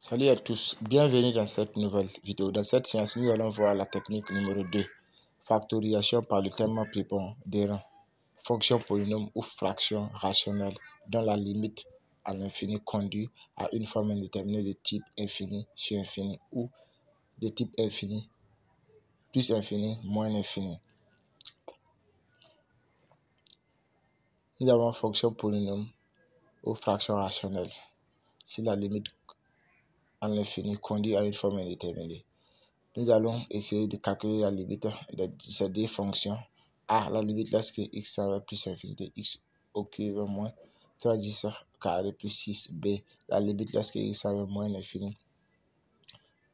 Salut à tous, bienvenue dans cette nouvelle vidéo. Dans cette séance, nous allons voir la technique numéro 2, factorisation par le terme prépondérant, fonction polynôme ou fraction rationnelle dont la limite à l'infini conduit à une forme indéterminée de type infini sur infini ou de type infini plus infini moins l'infini. Nous avons fonction polynôme ou fraction rationnelle si la limite à l'infini conduit à une forme indéterminée. Nous allons essayer de calculer la limite de ces deux fonctions. A, la limite lorsque x va plus infini de x au cube moins 3x carré plus 6b. La limite lorsque x va moins l'infini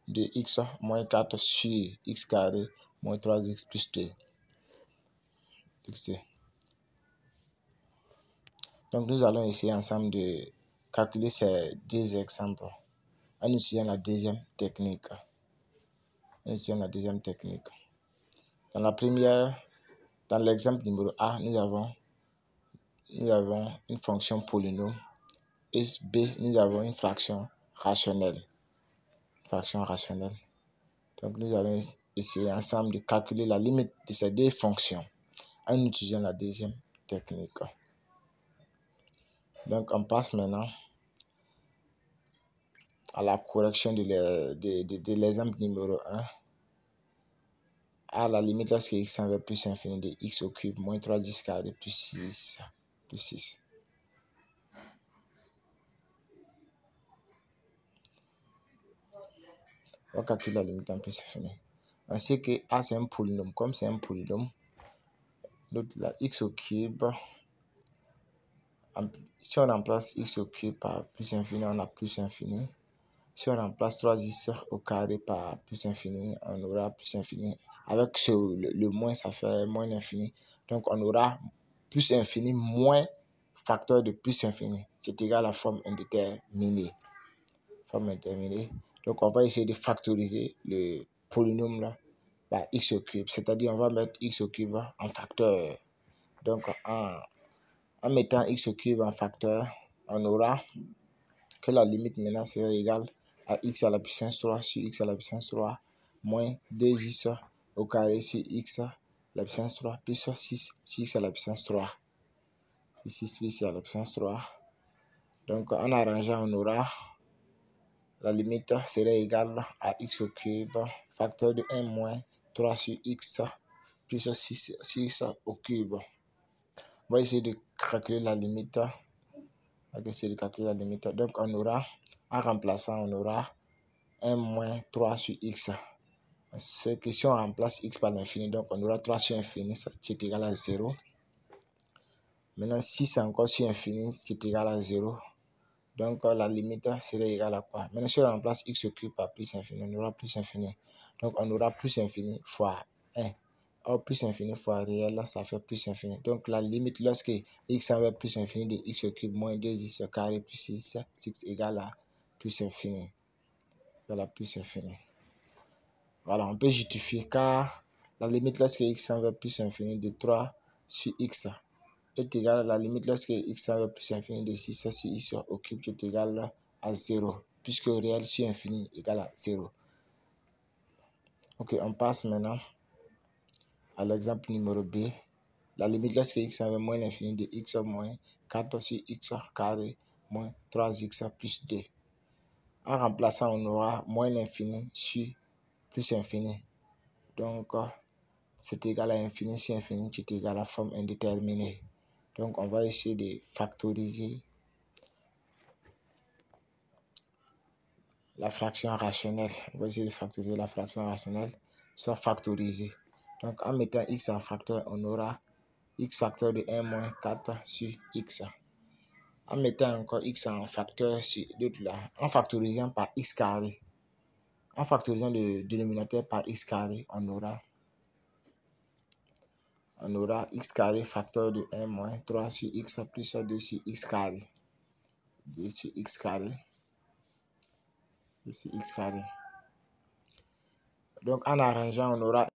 de x moins 4 sur x carré moins 3x plus 2. Donc nous allons essayer ensemble de calculer ces deux exemples en utilisant la deuxième technique. Dans l'exemple numéro A, nous avons une fonction polynôme et B, nous avons une fraction rationnelle. Donc nous allons essayer ensemble de calculer la limite de ces deux fonctions en utilisant la deuxième technique. Donc on passe maintenant à la correction de l'exemple numéro 1. À la limite lorsque x va plus infini de x au cube moins 3x carré plus 6. On va calculer la limite en plus infini. On sait que A c'est un polynôme. Comme c'est un polynôme, donc la x au cube, si on remplace x au cube par plus infini, on a plus infini. Si on remplace 3x au carré par plus infini, on aura plus infini. Avec le moins, ça fait moins l'infini. Donc on aura plus infini moins facteur de plus infini. C'est égal à la forme indéterminée. Donc on va essayer de factoriser le polynôme là par x au cube. C'est-à-dire on va mettre x au cube en facteur. Donc en mettant x au cube en facteur, on aura que la limite maintenant serait égale à x à la puissance 3 sur x à la puissance 3 moins 2x au carré sur x à la puissance 3 plus 6 sur x à la puissance 3. Plus 6 plus x à la puissance 3. Donc en arrangeant, on aura la limite serait égale à x au cube, facteur de 1 moins 3 sur x plus 6 sur x au cube. On va essayer de calculer la limite. Donc on aura, en remplaçant, on aura 1 moins 3 sur x. C'est que si on remplace x par l'infini, donc on aura 3 sur infini, c'est égal à 0. Maintenant 6 encore sur infini, c'est égal à 0. Donc la limite serait égale à quoi? Maintenant si on remplace x au cube par plus infini, on aura plus infini. Donc on aura plus infini fois 1. Or plus infini fois réel, ça fait plus infini. Donc la limite lorsque x va plus infini de x au cube moins 2x carré plus 6 égale à plus infini. Voilà, on peut justifier car la limite lorsque x va plus infini de 3 sur x est égal à la limite lorsque x va plus infini de 6 sur x au cube qui est égal à 0, puisque réel sur infini égale à 0. Ok, on passe maintenant à l'exemple numéro B. La limite lorsque x va moins l'infini de x moins 4 sur x carré moins 3x plus 2. En remplaçant, on aura moins l'infini sur plus infini. Donc, c'est égal à infini sur infini qui est égal à la forme indéterminée. Donc, on va essayer de factoriser la fraction rationnelle. Soit factorisée. Donc, en mettant x en facteur, on aura x facteur de 1 moins 4 sur x. En mettant encore x en facteur sur l'autre là, en factorisant par x carré. En factorisant le dénominateur par x carré, on aura x carré facteur de 1 moins 3 sur x plus 2 sur x carré. 2 sur x carré. Donc en arrangeant, on aura